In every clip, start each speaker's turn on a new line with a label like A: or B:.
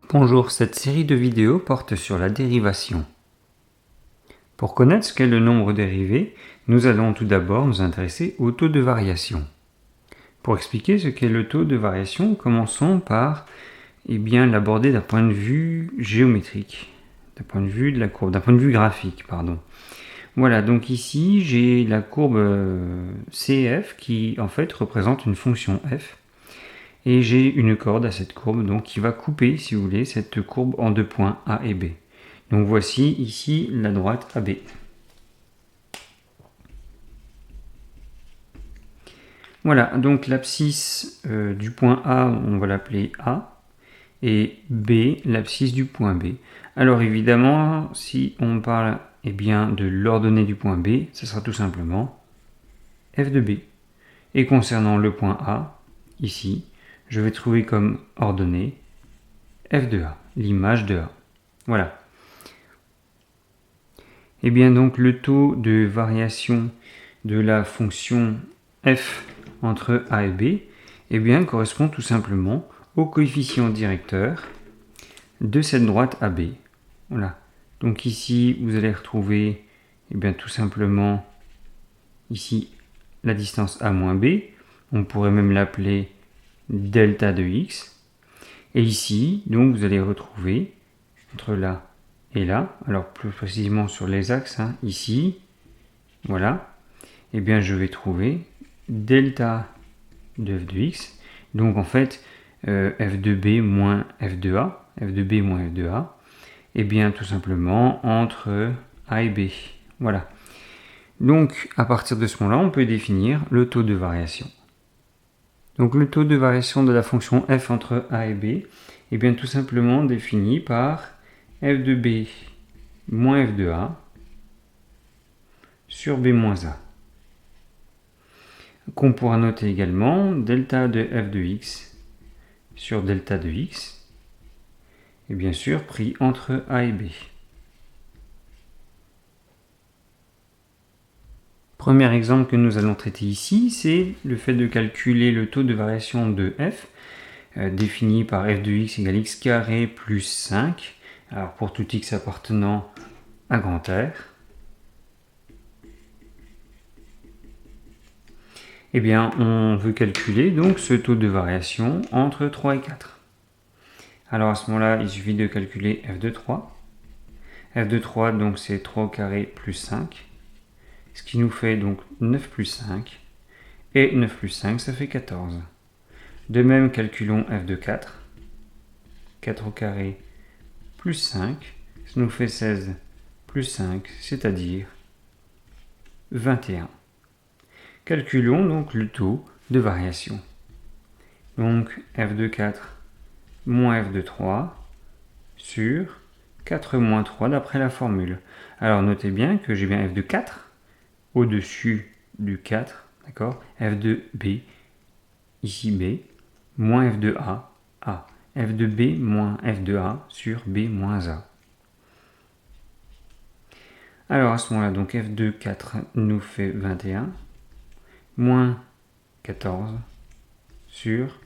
A: Bonjour, cette série de vidéos porte sur la dérivation. Pour connaître ce qu'est le nombre dérivé, nous allons tout d'abord nous intéresser au taux de variation. Pour expliquer ce qu'est le taux de variation, commençons par l'aborder d'un point de vue géométrique, d'un point de vue de la courbe, d'un point de vue graphique, pardon. Voilà, donc ici j'ai la courbe CF qui en fait représente une fonction f. Et j'ai une corde à cette courbe donc, qui va couper, si vous voulez, cette courbe en deux points A et B. Donc voici ici la droite AB. Voilà, donc l'abscisse du point A, on va l'appeler A, et B, l'abscisse du point B. Alors évidemment, si on parle de l'ordonnée du point B, ce sera tout simplement f de B. Et concernant le point A, ici, je vais trouver comme ordonnée f de A, l'image de A. Voilà. Et bien donc le taux de variation de la fonction f entre A et B correspond tout simplement au coefficient directeur de cette droite AB. Voilà. Donc ici, vous allez retrouver tout simplement ici la distance A moins B. On pourrait même l'appeler delta de x. Et ici, donc, vous allez retrouver entre là et là, alors plus précisément sur les axes, ici, voilà, je vais trouver delta de f de x. Donc en fait, f de b moins f de a, f de b moins f de a, tout simplement entre a et b. Voilà. Donc à partir de ce moment-là, on peut définir le taux de variation. Donc le taux de variation de la fonction f entre a et b est tout simplement défini par f de b moins f de a sur b moins a. Qu'on pourra noter également delta de f de x sur delta de x, et bien sûr pris entre a et b. Premier exemple que nous allons traiter ici, c'est le fait de calculer le taux de variation de f, défini par f de x égale x carré plus 5, alors pour tout x appartenant à grand R. On veut calculer donc ce taux de variation entre 3 et 4. Alors à ce moment-là, il suffit de calculer f de 3. f de 3, donc c'est 3 au carré plus 5, ce qui nous fait donc 9 plus 5. Et 9 plus 5, ça fait 14. De même, calculons f de 4. 4 au carré plus 5, ça nous fait 16 plus 5, c'est-à-dire 21. Calculons donc le taux de variation. Donc f de 4 moins f de 3 sur 4 moins 3 d'après la formule. Alors notez bien que j'ai bien f de 4 au-dessus du 4, d'accord, f de b, ici b, moins f de a, a. f de b moins f de a sur b moins a. Alors à ce moment-là, donc f de 4 nous fait 21, moins 14 sur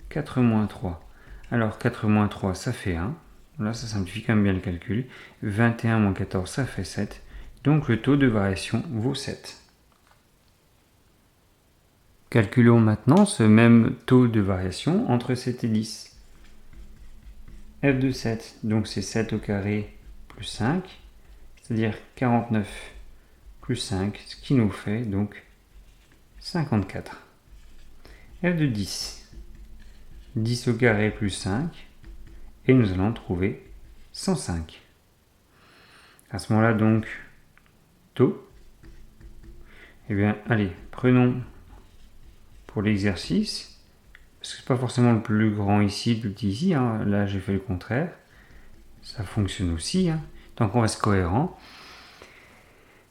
A: 4 moins 3. Alors 4 moins 3, ça fait 1. Là, ça simplifie quand même bien le calcul. 21 moins 14, ça fait 7. Donc le taux de variation vaut 7. Calculons maintenant ce même taux de variation entre 7 et 10. f de 7, donc c'est 7 au carré plus 5, c'est-à-dire 49 plus 5, ce qui nous fait donc 54. f de 10, 10 au carré plus 5, et nous allons trouver 105. À ce moment-là, donc, taux. Allez, prenons pour l'exercice, parce que ce n'est pas forcément le plus grand ici, le plus petit ici, là j'ai fait le contraire, ça fonctionne aussi, tant qu'on reste cohérent.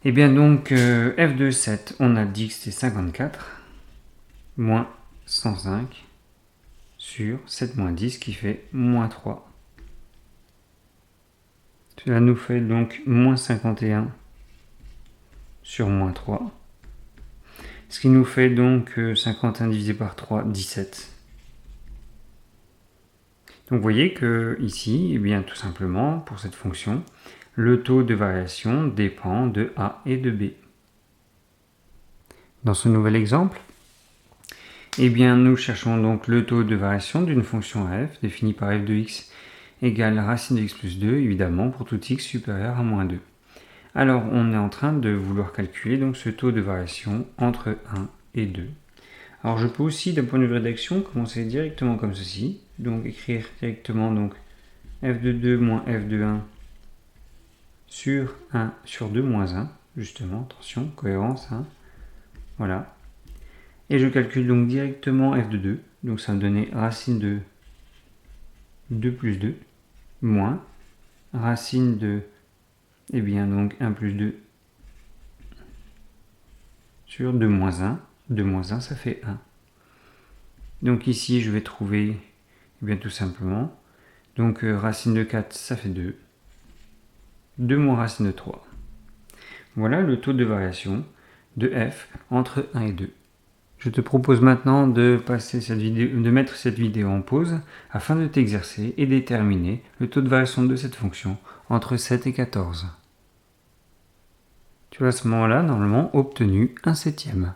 A: Donc, f de 7, on a dit que c'était 54, moins 105, sur 7 moins 10, qui fait moins 3. Cela nous fait donc moins 51 sur moins 3. Ce qui nous fait donc 51 divisé par 3, 17. Donc vous voyez que ici, eh bien, tout simplement, pour cette fonction, le taux de variation dépend de A et de B. Dans ce nouvel exemple, eh bien, nous cherchons donc le taux de variation d'une fonction f définie par f de x égale racine de x plus 2, évidemment, pour tout x supérieur à moins 2. Alors, on est en train de vouloir calculer donc ce taux de variation entre 1 et 2. Alors, je peux aussi, d'un point de vue rédaction, commencer directement comme ceci. Donc, écrire directement donc f de 2 moins f de 1 sur 1 sur 2 moins 1. Justement, attention, cohérence. Hein. Voilà. Et je calcule donc directement f de 2. Donc, ça va me donner racine de 2 plus 2 moins racine de, eh bien, donc 1 plus 2 sur 2 moins 1. 2 moins 1, ça fait 1. Donc ici, je vais trouver, eh bien, tout simplement, donc racine de 4, ça fait 2. 2 moins racine de 3. Voilà le taux de variation de f entre 1 et 2. Je te propose maintenant de mettre cette vidéo en pause afin de t'exercer et déterminer le taux de variation de cette fonction entre 7 et 14. Tu as à ce moment-là normalement obtenu un septième.